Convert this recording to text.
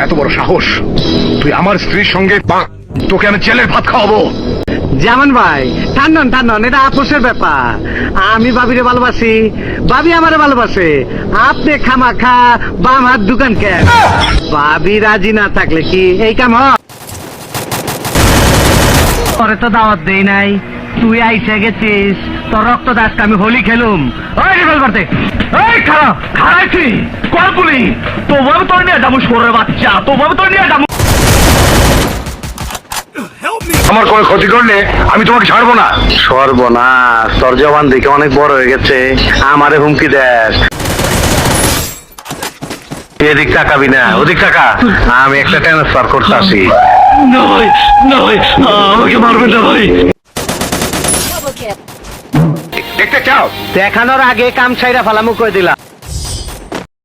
এত বড় সাহস? তুই আমার স্ত্রীর সঙ্গে তোকে আমি জেলের ভাত খাওয়াবো। জামান ভাই, টান্নন টান্নন, এটা আপোষের ব্যাপার। আমি ভাবিরে ভালোবাসি, ভাবি আমারে ভালোবাসে। আপনি খামাখা বাম হাত দোকান কেন? ভাবি রাজি না থাকলে কি এই কাম হয়? তোরে তো দাওয়াত দেই নাই, তুই আইসে গেছিস, তোর রক্ত দাসকে আমি হোলি খেলুম। ওই রিভলভার দে। এই খারাপ খারাইছি কল পুলি, তোমার তোর নিয়ে যাবো সরে বাচ্চা, তোমার তোর নিয়ে যাবো। আমার কোনো ক্ষতি করলে আমি তোমাকে ছাড়বো না। সর্বনাশ, তোর জবান দেখে অনেক বড় হয়ে গেছে, আমারে হুমকি দেখ। এদিক তাকাবি না, ওদিক তাকা, আমি একটা ট্রান্সফার করতে আসি। না ভাই, না ভাই, আমাকে মারবেন না ভাই। দেখতে চাও? দেখানোর আগে কাম ছাইরা ফালামু কই দিলা।